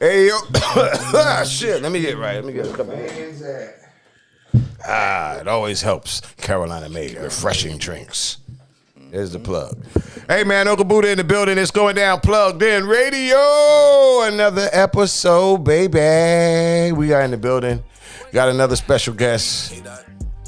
Hey, yo. Shit, let me get right. Let me get a couple hands. It always helps. Carolina made refreshing drinks. There's the plug. Hey, man, Uncle Buddha in the building. It's going down. Plugged in radio. Another episode, baby. We are in the building. Got another special guest.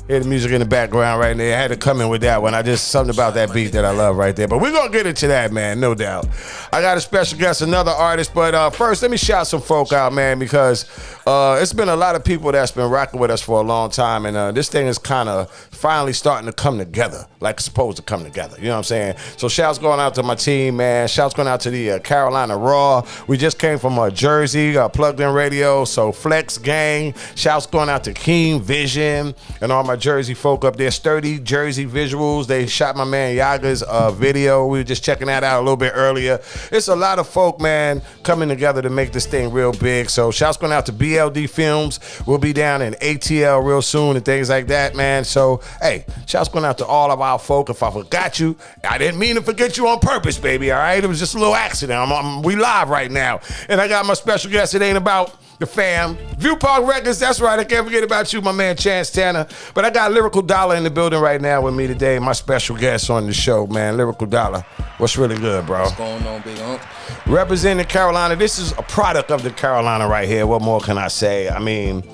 Hear the music in the background right there. I had to come in with that one. Something about that beat that I love right there. But we're going to get into that, man, no doubt. I got a special guest, another artist. But first, let me shout some folk out, man, because it's been a lot of people that's been rocking with us for a long time. And this thing is kind of finally starting to come together like it's supposed to come together. You know what I'm saying? So shouts going out to my team, man. Shouts going out to the Carolina Raw. We just came from Jersey, Plugged In Radio. So Flex Gang. Shouts going out to Keen Vision and all my Jersey folk up there. Sturdy Jersey Visuals. They shot my man Yaga's video. We were just checking that out a little bit earlier. It's a lot of folk, man, coming together to make this thing real big. So shouts going out to BLD Films. We'll be down in ATL real soon and things like that, man. So, hey, shouts going out to all of our folk. If I forgot you, I didn't mean to forget you on purpose, baby, all right? It was just a little accident. We live right now. And I got my special guest. It ain't about the fam. View Park Records, that's right. I can't forget about you, my man Chance Tanner. But I got Lyrical Dollar in the building right now with me today. My special guest on the show, man. Lyrical Dollar. What's really good, bro? What's going on, Big Ump? Representing Carolina. This is a product of the Carolina right here. What more can I say? I mean,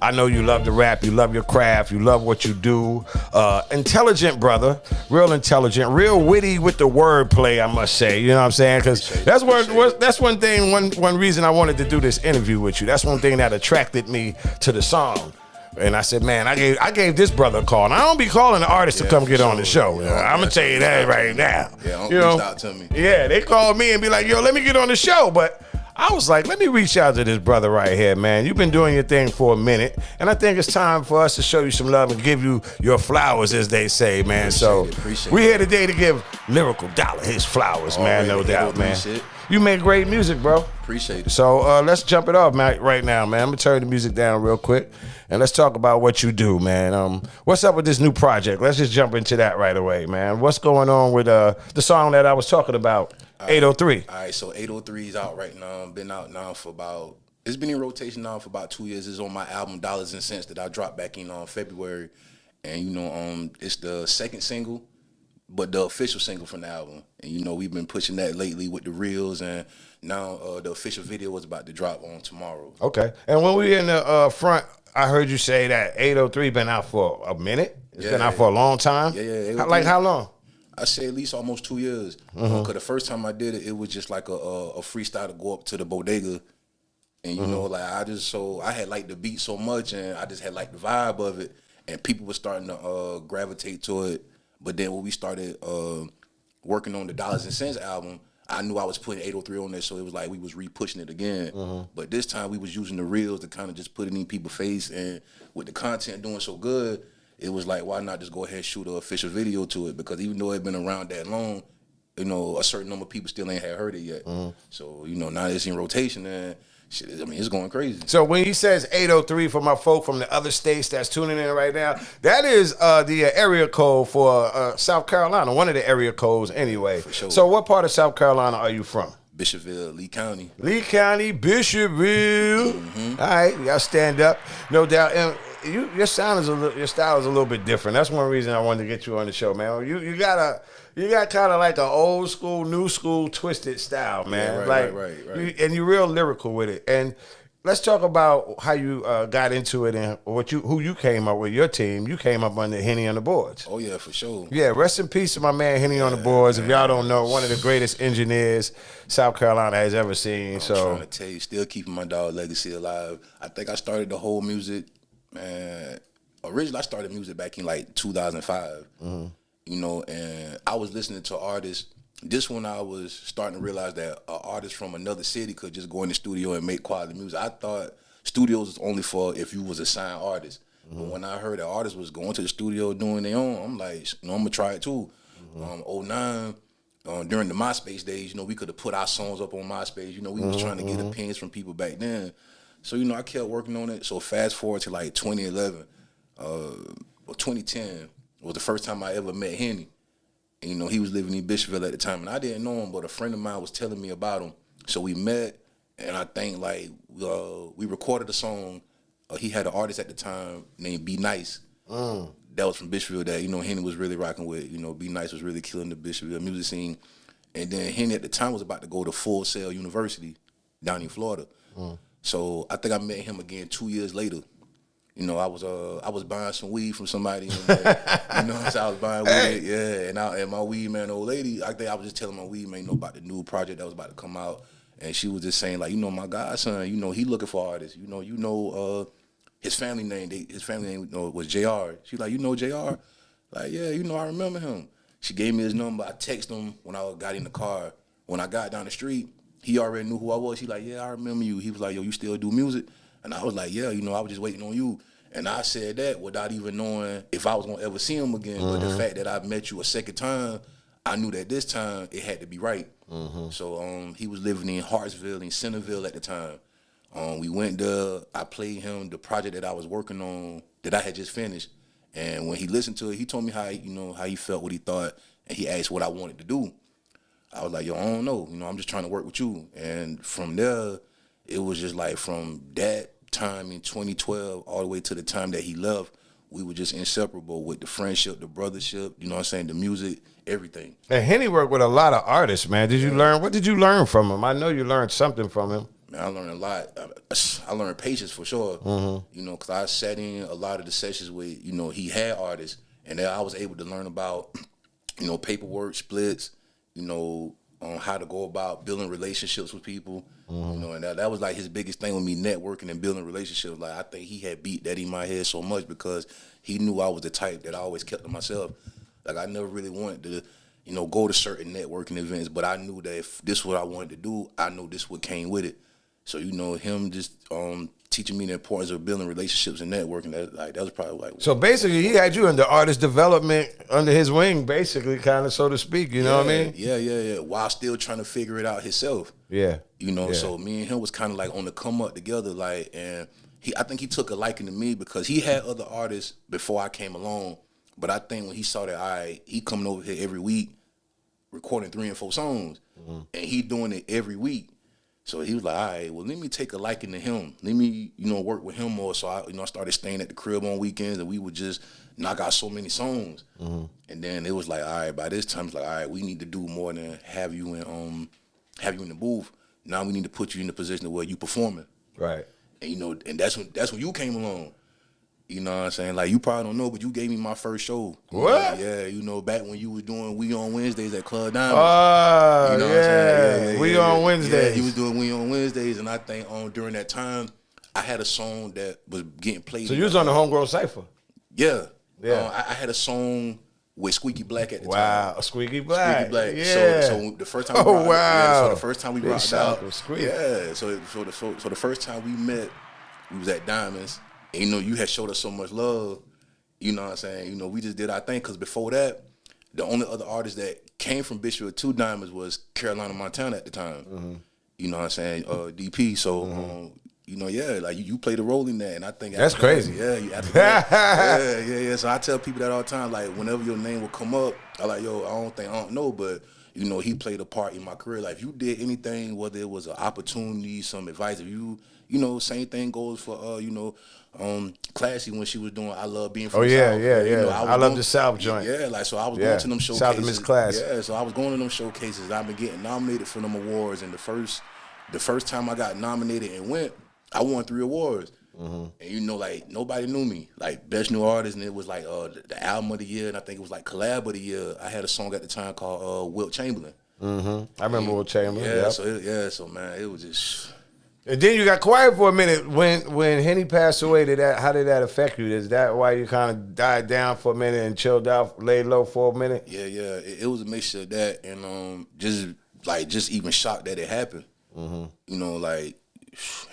I know you love to rap, you love your craft, you love what you do. Intelligent brother, real intelligent, real witty with the wordplay, I must say. You know what I'm saying? Because that's one thing, one reason I wanted to do this interview with you. That's one thing that attracted me to the song. And I said, man, I gave this brother a call. And I don't be calling the artist to come get on the show. I'm going to tell you that right now. Yeah, you reached out to me. Yeah, they called me and be like, yo, let me get on the show. But I was like, let me reach out to this brother right here, man. You've been doing your thing for a minute, and I think it's time for us to show you some love and give you your flowers, as they say, man. Appreciate we're here today to give Lyrical Dollar his flowers, man, no doubt, man. You make great music, bro. Appreciate it. So let's jump it off, man, right now, man. I'm going to turn the music down real quick, and let's talk about what you do, man. What's up with this new project? Let's just jump into that right away, man. What's going on with the song that I was talking about? 803. All right, so 803 is out right now. Been out now for about, it's been in rotation now for about 2 years. It's on my album Dollars and Cents that I dropped back in February. And, it's the second single, but the official single from the album. And, we've been pushing that lately with the reels. And now the official video is about to drop on tomorrow. Okay. And when we in the front, I heard you say that 803 been out for a minute. It's been out for a long time. Yeah. Like how long? I say at least almost 2 years. Because the first time I did it, it was just like a freestyle to go up to the bodega. And, I had liked the beat so much and I just had liked the vibe of it. And people were starting to gravitate to it. But then when we started working on the Dollars and Cents album, I knew I was putting 803 on there, so it was like we was re-pushing it again. But this time we was using the reels to kind of just put it in people's face. And with the content doing so good, it was like, why not just go ahead and shoot an official video to it? Because even though it had been around that long, a certain number of people still ain't had heard it yet. So, now it's in rotation and shit, it's going crazy. So when he says 803 for my folk from the other states that's tuning in right now, that is the area code for South Carolina, one of the area codes anyway. For sure. So what part of South Carolina are you from? Bishopville, Lee County. Lee County, Bishopville. All right, y'all stand up, no doubt. And your style is a little bit different. That's one reason I wanted to get you on the show, man. You got kind of like an old school, new school, twisted style, man. Yeah, right. And you're real lyrical with it. And let's talk about how you got into it and who you came up with. Your team, you came up under Henny on the Boards. Oh yeah, for sure. Yeah, rest in peace to my man Henny on the Boards. If y'all don't know, one of the greatest engineers South Carolina has ever seen. I'm trying to tell you, still keeping my dog legacy alive. I think I started the whole music. Man, originally I started music back in like 2005, and I was listening to artists. This one I was starting to realize that an artist from another city could just go in the studio and make quality music. I thought studios was only for if you was a signed artist. But when I heard that artists was going to the studio doing their own, I'm like, I'm gonna try it too. 09, during the MySpace days, we could have put our songs up on MySpace. We was trying to get opinions from people back then. So, I kept working on it. So fast forward to like 2011, or 2010 was the first time I ever met Henny. And, he was living in Bishopville at the time. And I didn't know him, but a friend of mine was telling me about him. So we met, And I think like we recorded a song. He had an artist at the time named Be Nice. That was from Bishopville that, Henny was really rocking with. Be Nice was really killing the Bishopville music scene. And then Henny at the time was about to go to Full Sail University down in Florida. So I think I met him again 2 years later. I was buying some weed from somebody. So I was buying weed, yeah. And my weed man, old lady, I think I was just telling my weed man, about the new project that was about to come out. And she was just saying like, my godson, he looking for artists. His family name, was JR. She like, JR? Like, yeah, I remember him. She gave me his number. I texted him when I got in the car. When I got down the street, he already knew who I was. He like, yeah, I remember you. He was like, yo, you still do music? And I was like, yeah, I was just waiting on you. And I said that without even knowing if I was going to ever see him again. But the fact that I met you a second time, I knew that this time it had to be right. So he was living in Hartsville, in Centerville at the time. We went there. I played him the project that I was working on that I had just finished. And when he listened to it, he told me how he felt, what he thought, and he asked what I wanted to do. I was like, yo, I don't know. I'm just trying to work with you. And from there, it was just like from that time in 2012 all the way to the time that he left, we were just inseparable with the friendship, the brothership, the music, everything. And Henny worked with a lot of artists, man. What did you learn from him? I know you learned something from him. Man, I learned a lot. I learned patience for sure. Because I sat in a lot of the sessions with, he had artists, and then I was able to learn about, paperwork, splits, on how to go about building relationships with people. And that was like his biggest thing with me, networking and building relationships. Like I think he had beat that in my head so much because he knew I was the type that I always kept to myself. Like I never really wanted to, go to certain networking events, but I knew that if this is what I wanted to do, I know this what came with it. So him just teaching me the importance of building relationships and networking. That was probably like. So basically, he had you in the artist development under his wing, basically, kind of so to speak. You know what I mean? Yeah. While still trying to figure it out himself. Yeah. So me and him was kind of like on the come up together, like, and I think he took a liking to me because he had other artists before I came along, but I think when he saw that he coming over here every week, recording 3 and 4 songs, and he doing it every week. So he was like, all right, well, let me take a liking to him. Let me, work with him more. So I started staying at the crib on weekends, and we would just knock out so many songs. And then it was like, all right, by this time, it's like, all right, we need to do more than have you in the booth. Now we need to put you in the position where you performing. Right. And and that's when you came along. You know what I'm saying? Like, you probably don't know, but you gave me my first show. What? Yeah, back when you was doing We On Wednesdays at Club Diamond. You know what I'm saying? We On Wednesdays. Yeah, he was doing We On Wednesdays, and I think during that time, I had a song that was getting played. So you was on the Homegrown Cypher? Yeah. I had a song with Squeaky Black at the time. Wow, Squeaky Black. Yeah. So the first time the first time we rocked out. Yeah. So the first time we met, we was at Diamonds. And, you had showed us so much love. You know what I'm saying? We just did our thing. Because before that, the only other artist that came from Bishopville to Diamonds was Carolina Montana at the time. You know what I'm saying? DP. So, like you played a role in that. And I think that's crazy. Yeah. So I tell people that all the time. Like, whenever your name will come up, I like, yo, I don't know. But, he played a part in my career. Like, if you did anything, whether it was an opportunity, some advice, if you, same thing goes for, Classy when she was doing I Love Being from the South. Yeah. I love the South joint. Yeah, like, so I was going to them showcases. South of Miss Class. Yeah, so I was going to them showcases. I've been getting nominated for them awards, and the first time I got nominated and went, I won 3 awards. And like, nobody knew me. Like, Best New Artist, and it was like the album of the year, and I think it was like collab of the year. I had a song at the time called Wilt Chamberlain. I remember Wilt Chamberlain. Yeah, so man, it was just. And then you got quiet for a minute when Henny passed away. How did that affect you? Is that why you kind of died down for a minute and chilled out, laid low for a minute? Yeah. It was a mixture of that and just even shocked that it happened. Like,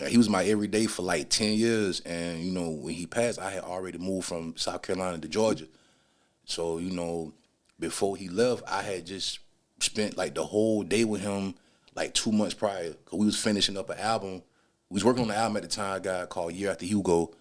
he was my everyday for like 10 years, and when he passed, I had already moved from South Carolina to Georgia. So before he left, I had just spent like the whole day with him. Like 2 months prior, because we was finishing up an album. We was working on the album at the time, a guy called Year After Hugo,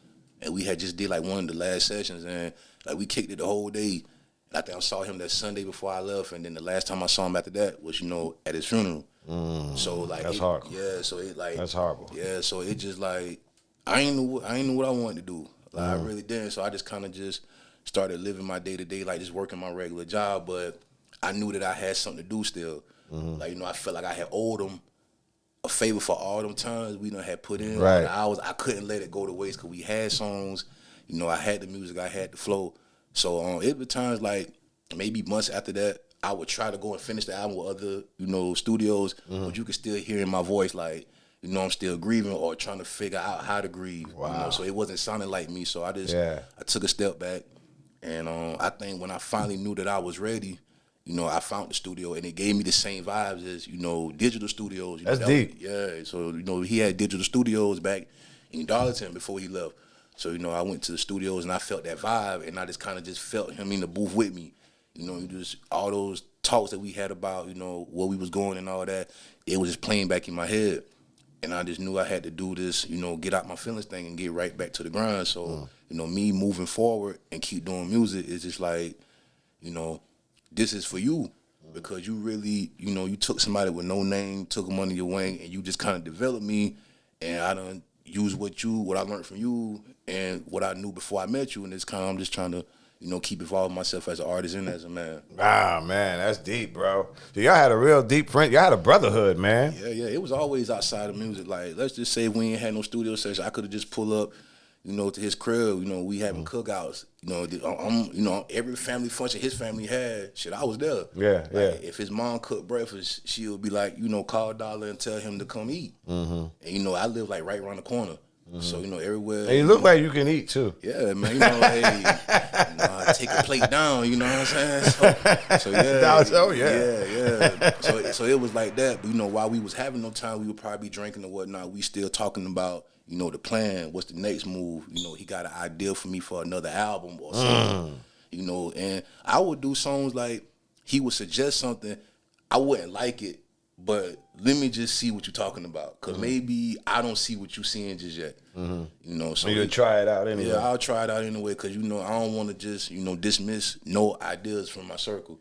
and we had just did like one of the last sessions, and like we kicked it the whole day. And I think I saw him that Sunday before I left, and then the last time I saw him after that was, at his funeral. So like that's hardcore. Yeah, so it like That's horrible. Yeah, so it just like I ain't know what I wanted to do. Like I really didn't. So I just kind of just started living my day to day, like just working my regular job. But I knew that I had something to do still. Like I felt like I had owed them a favor for all them times we done had put in. Right. Like, I couldn't let it go to waste because we had songs. I had the music, I had the flow. So it was times like maybe months after that, I would try to go and finish the album with other, studios, but you could still hear in my voice like, I'm still grieving or trying to figure out how to grieve. Wow. So it wasn't sounding like me. So I took a step back, and I think when I finally knew that I was ready, I found the studio, and it gave me the same vibes as digital studios. That's deep. Yeah. So he had digital studios back in Darlington before he left. So I went to the studios and I felt that vibe, and I just kind of felt him in the booth with me. Just all those talks that we had about where we was going and all that. It was just playing back in my head. And I just knew I had to do this, get out my feelings thing and get right back to the grind. So, me moving forward and keep doing music is just like, this is for you. Because you really, you took somebody with no name, took them under your wing, and you just kind of developed me. And I done used what I learned from you and what I knew before I met you. And it's kind of, I'm just trying to, keep evolving myself as an artist and as a man. Ah, man, that's deep, bro. So y'all had a real deep friend. Y'all had a brotherhood, man. Yeah. It was always outside of music. Like, let's just say we ain't had no studio session. I could have just pulled up, to his crib. We having cookouts. Every family function his family had, shit, I was there. Yeah. If his mom cooked breakfast, she would be like, call Dollar and tell him to come eat. And, I live, like, right around the corner. So, everywhere. And you look like you can eat, too. Yeah, man. I take a plate down, you know what I'm saying? So yeah. So it was like that. But, while we was having no time, we would probably be drinking or whatnot. We still talking about, the plan. What's the next move? He got an idea for me for another album or something. And I would do songs like he would suggest something. I wouldn't like it, but let me just see what you're talking about. Because maybe I don't see what you're seeing just yet. So you'll try it out anyway. Yeah, I'll try it out anyway because, I don't want to just, dismiss no ideas from my circle.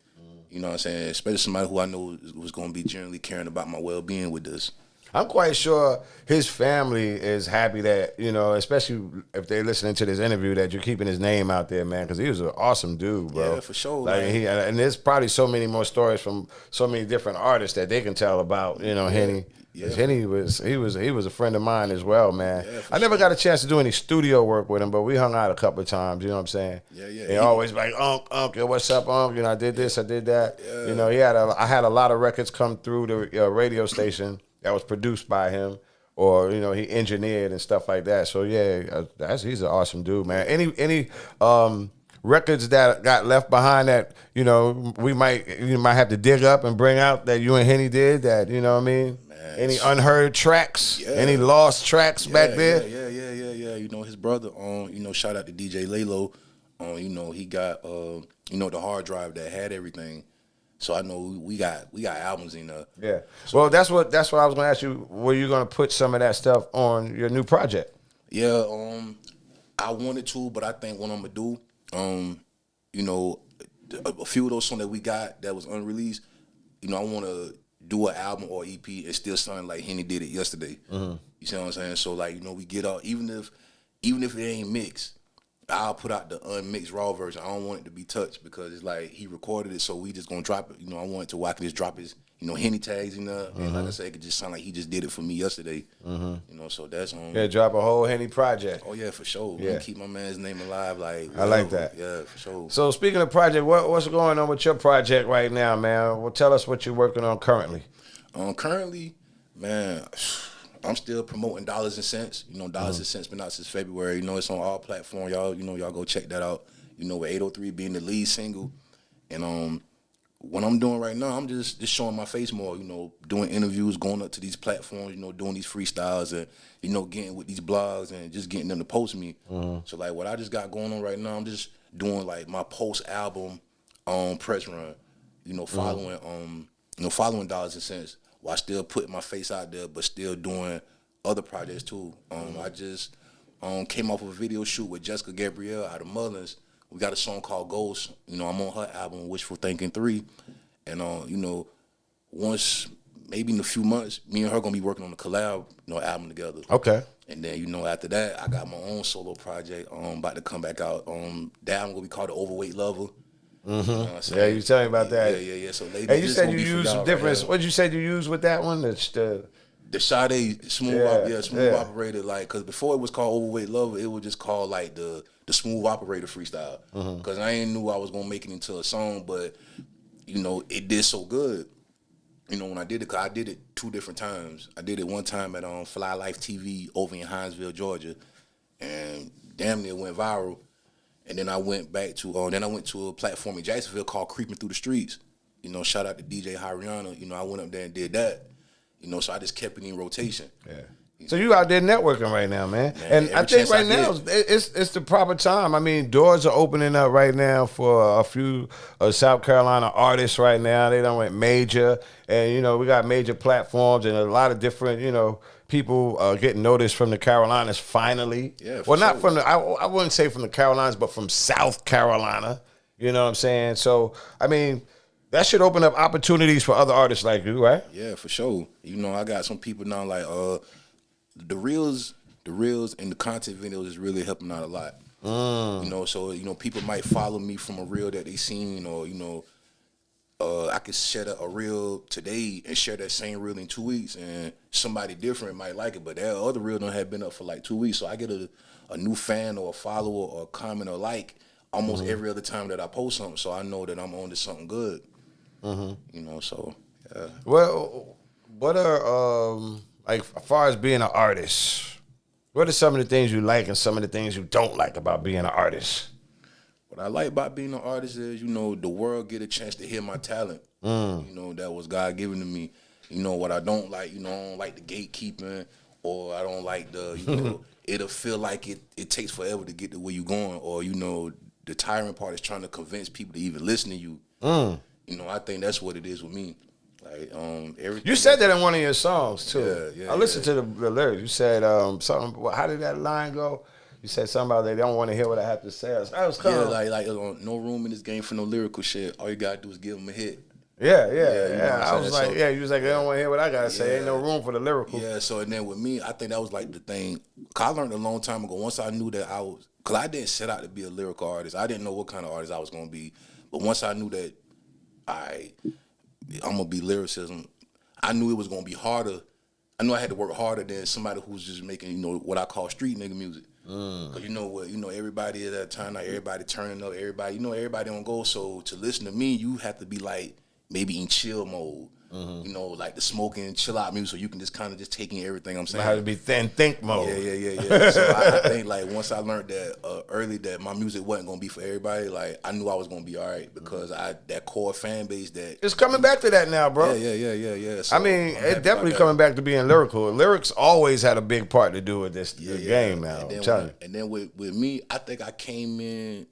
You know what I'm saying? Especially somebody who I know was going to be generally caring about my well-being with this. I'm quite sure his family is happy that, especially if they're listening to this interview, that you're keeping his name out there, man, because he was an awesome dude, bro. Yeah, for sure. Like and there's probably so many more stories from so many different artists that they can tell about, Henny. Yeah. Henny was a friend of mine as well, man. Yeah, I never got a chance to do any studio work with him, but we hung out a couple of times. You know what I'm saying? Yeah. He always like, Unc, yo, what's up, Unc? I did this, I did that. Yeah. I had a lot of records come through the radio station that was produced by him, or he engineered and stuff like that. So yeah, he's an awesome dude, man. Any records that got left behind that you might have to dig up and bring out that you and Henny did that what I mean? Man, any unheard tracks? Yeah. Any lost tracks back there? Yeah. His brother shout out to DJ Lalo. He got the hard drive that had everything. So I know we got albums in there. Yeah. So, well, that's what I was gonna ask you. Were you gonna put some of that stuff on your new project? Yeah. I wanted to, but I think what I'm gonna do, a few of those songs that we got that was unreleased, I want to do an album or EP and still sound like Henny did it yesterday. You see what I'm saying? So like we get out, even if it ain't mixed, I'll put out the unmixed raw version. I don't want it to be touched because it's like he recorded it, so we just gonna drop it. I want it to where I can just drop his, Henny tags and like I said, it could just sound like he just did it for me yesterday. So that's on. Yeah, drop a whole Henny project. Oh yeah, for sure. Yeah, keep my man's name alive. Like I like that. Yeah, for sure. So speaking of project, what's going on with your project right now, man? Well, tell us what you're working on currently. Currently, man. I'm still promoting Dollars and Cents. Dollars and Cents been out since February. It's on all platforms. Y'all, y'all go check that out. With 803 being the lead single. And what I'm doing right now, I'm just showing my face more, doing interviews, going up to these platforms, doing these freestyles and, getting with these blogs and just getting them to post me. So like what I just got going on right now, I'm just doing like my post-album press run, following Dollars and Cents. While still putting my face out there, but still doing other projects too. I just came off of a video shoot with Jessica Gabrielle out of Mullins. We got a song called Ghost. I'm on her album Wishful Thinking 3. And, once maybe in a few months, me and her gonna be working on a collab, album together. Okay. And then, after that, I got my own solo project about to come back out. That album gonna be called The Overweight Lover. Mm-hmm. You know what I'm saying? Yeah, you tell me about that. Yeah. So ladies, Hey, you said you used some different. What did you say you used with that one? The Sade smooth operator, like, cause before it was called Overweight Lover, it was just called like the smooth operator freestyle. Cause I ain't knew I was gonna make it into a song, but it did so good. When I did it, cause I did it 2 different times. I did it one time at Fly Life TV over in Hinesville, Georgia, and damn near went viral. And then I went back to then I went to a platform in Jacksonville called Creeping Through the Streets. Shout out to DJ Hariana. I went up there and did that. So I just kept it in rotation. Yeah. So you out there networking right now, man. And I think right now it's the proper time. I mean, doors are opening up right now for a few South Carolina artists right now. They done went major, and we got major platforms and a lot of different people getting noticed from the Carolinas finally. Yeah. Well, not from I wouldn't say from the Carolinas, but from South Carolina. You know what I'm saying? So I mean, that should open up opportunities for other artists like you, right? Yeah, for sure. I got some people now like the reels and the content videos is really helping out a lot. So people might follow me from a reel that they seen, or I could share a reel today and share that same reel in 2 weeks, and somebody different might like it, but that other reel don't have been up for like 2 weeks. So I get a new fan or a follower or a comment or like almost every other time that I post something, so I know that I'm on to something good. So yeah. Well, what are like as far as being an artist? What are some of the things you like and some of the things you don't like about being an artist? What I like about being an artist is, the world get a chance to hear my talent. That was God given to me. What I don't like, I don't like the gatekeeping, or I don't like the, it'll feel like it takes forever to get to where you're going, or, the tiring part is trying to convince people to even listen to you. I think that's what it is with me. Like, everything. You said that in one of your songs too. Yeah, I listened to the lyrics. You said something. How did that line go? You said something about they don't want to hear what I have to say. That was kind of like no room in this game for no lyrical shit. All you gotta do is give them a hit. Yeah. I was like, you was like, they don't want to hear what I gotta say. Ain't no room for the lyrical. Yeah. So and then with me, I think that was like the thing. Cause I learned a long time ago. Once I knew that cause I didn't set out to be a lyrical artist. I didn't know what kind of artist I was gonna be. But once I knew that I'm gonna be lyricism, I knew it was gonna be harder. I knew I had to work harder than somebody who's just making, what I call street nigga music. Cause everybody at that time, like everybody turning up, everybody don't go. So to listen to me, you have to be like maybe in chill mode. Like the smoking, chill out music, so you can just kind of just take in everything I'm saying. How to be think mode. Yeah. So I think like once I learned that early that my music wasn't gonna be for everybody, like I knew I was gonna be all right because that core fan base that it's coming back to that now, bro. Yeah. So I mean, it's definitely coming back to being lyrical. Lyrics always had a big part to do with this game now. I'm telling you. And then with me, I think I came in,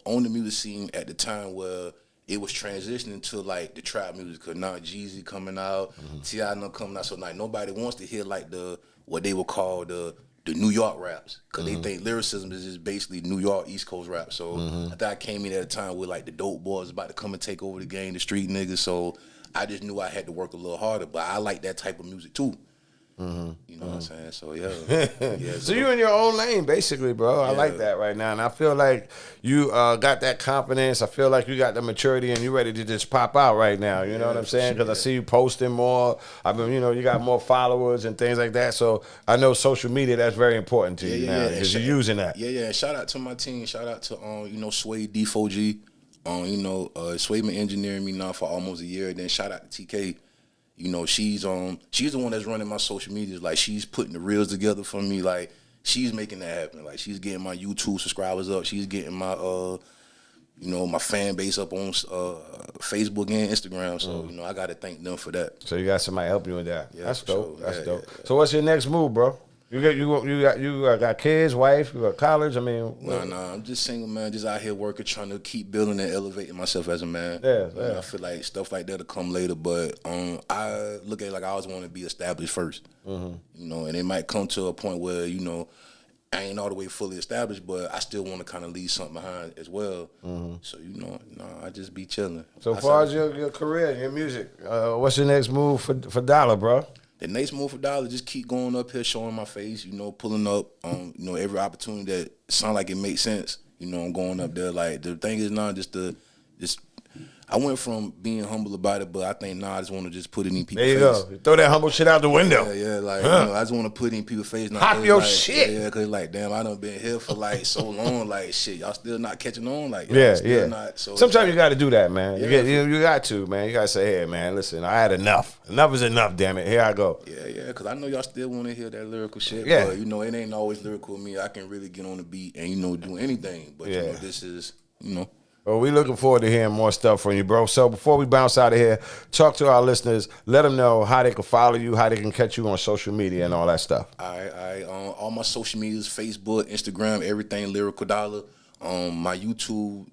on the music scene at the time where it was transitioning to like the trap music, cause now Jeezy coming out, T.I. coming out, so like nobody wants to hear like what they would call the New York raps, cause they think lyricism is just basically New York East Coast rap. So I think I came in at a time where like the dope boys about to come and take over the game, the street niggas. So I just knew I had to work a little harder, but I like that type of music too. You know what I'm saying? So yeah. So you in your own lane, basically, bro. I like that right now, and I feel like you got that confidence. I feel like you got the maturity, and you ready to just pop out right now. You know what I'm saying? Because I see you posting more. I mean, you got more followers and things like that. So I know social media, that's very important to you now because you're using that. Yeah. Shout out to my team. Shout out to Sway D4G. Sway been engineering me now for almost a year. Then shout out to TK. She's the one that's running my social medias. Like, she's putting the reels together for me. Like, she's making that happen. Like, she's getting my YouTube subscribers up. She's getting my my fan base up on Facebook and Instagram. So I got to thank them for that. So you got somebody help you with that. Yeah, that's dope. Sure. That's dope. So what's your next move, bro? You got kids, wife, you got college. I mean, nah. I'm just single, man. Just out here working, trying to keep building and elevating myself as a man. Yeah. I feel like stuff like that'll come later, but I look at it like I always want to be established first. And it might come to a point where I ain't all the way fully established, but I still want to kind of leave something behind as well. So, you know, I just be chilling. So far as your career, your music, what's your next move for Dollar, bro? The next move for Dollar, just keep going up here, showing my face, you know, pulling up, you know, every opportunity that sound like it makes sense. You know, I'm going up there. Like, the thing is not just I went from being humble about it, but I think I just want to just put it in people's face. There you go. Throw that humble shit out the window. Yeah, like, you know, I just want to put it in people's face. Pop your like, shit. Yeah, because, like, damn, I done been here for, like, so long. Like, shit, y'all still not catching on? Like, yeah. Not, so sometimes you got to do that, man. Yeah. You got to, man. You got to say, hey, man, listen, I had enough. Enough is enough, damn it. Here I go. Yeah, because I know y'all still want to hear that lyrical shit. Yeah. But, you know, it ain't always lyrical with me. I can really get on the beat and, you know, do anything. But, you know, this is, you know. Well, we looking forward to hearing more stuff from you, bro. So before we bounce out of here, talk to our listeners. Let them know how they can follow you, how they can catch you on social media and all that stuff. All right. All my social medias, Facebook, Instagram, everything Lyrical Dollar. My YouTube,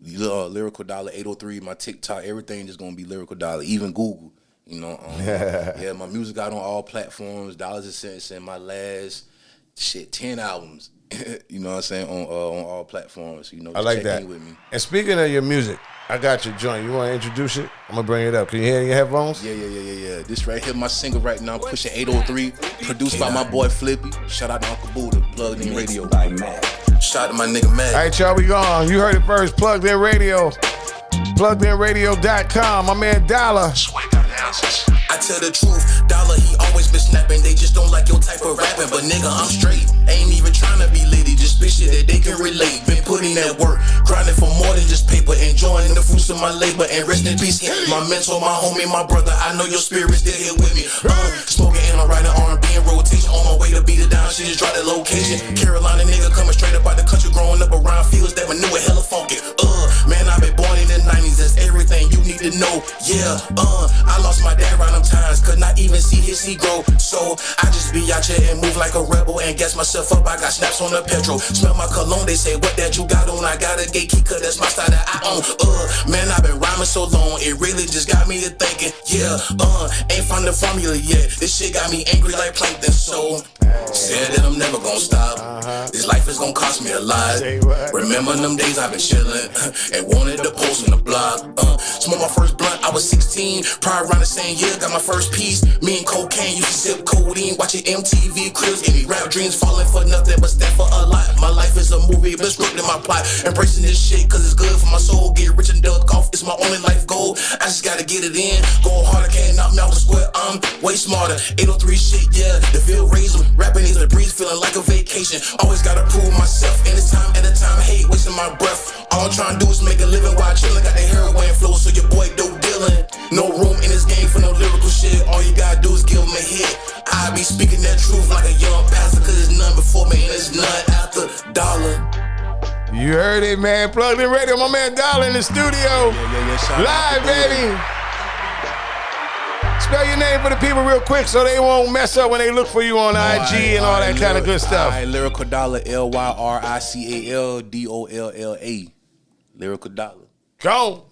Lyrical Dollar 803. My TikTok, everything is going to be Lyrical Dollar. Even Google, you know. Yeah, my music out on all platforms. Dollars and Cents and my last 10 albums. You know what I'm saying, on all platforms. You know, I like check that. in with me. And speaking of your music, I got your joint. You want to introduce it? I'm gonna bring it up. Can you hear it in your headphones? Yeah. This right here, my single right now, Pushing 803, produced by my boy Flippy. Shout out to Uncle Buddha, Plugged In Radio. Shout out to my nigga Matt. All right, y'all, we gone. You heard it first. Plugged In Radio. PluggedInRadio.com. My man Dollar. I tell the truth, Dollar, he always been snapping. They just don't like your type of rapping. But nigga, I'm straight. Ain't even trying to be litty. Just spit shit that they can relate. Been putting that work, grinding for more than just paper. Enjoying the fruits of my labor. And rest in peace, my mentor, my homie, my brother. I know your spirit's still here with me. Smoking and I'm writing R&B in rotation. On my way to beat it down, she just dropped that location. Carolina nigga coming straight up out the country. Growing up around fields that were new and hella funky. Man, I been born in the 90s. That's everything you need to know. Yeah, I lost my dad around them times. Could not even see his seed grow. So I just be out here and move like a rebel and gas myself up. I got snaps on the petrol. Smell my cologne. They say, what that you got on? I got a gate key, cause that's my style that I own. Man, I been rhyming so long. It really just got me to thinking. Yeah, ain't found the formula yet. This shit got me angry like plankton. So said that I'm never gonna stop. This life is gonna cost me a lot. Remember them days I've been chillin' and wanted to post on the block. Smoke my first blunt, I was 16. Probably around the same year, got my first piece. Me and cocaine used to sip codeine, watching MTV cribs, give me rap dreams, falling for nothing but stand for a lot. My life is a movie, been scripting my plot. Embracing this shit cause it's good for my soul. Get rich and duck off, it's my only life goal. I just gotta get it in, go harder, can't knock me off the square. I'm way smarter, 803 shit, yeah. The field raised me, rapping is a breeze, feeling like a vacation. Always gotta prove myself, anytime at a time, hate wasting my breath. All I'm trying to do is make a living while chillin'. Got the heroin flow, so your boy dope dealin'. No room in this game for no lyrical shit. All you gotta do is give him a hit. I be speaking that truth like a young pastor, cause there's none before me and there's none after Dollar. You heard it, man. Plugged In Radio. My man Dollar in the studio. Live, baby. Spell your name for the people real quick so they won't mess up when they look for you on IG and all that kind of good stuff. All right, Lyrical Dollar, LYRICALDOLLA. Lyrical Dollar. Go.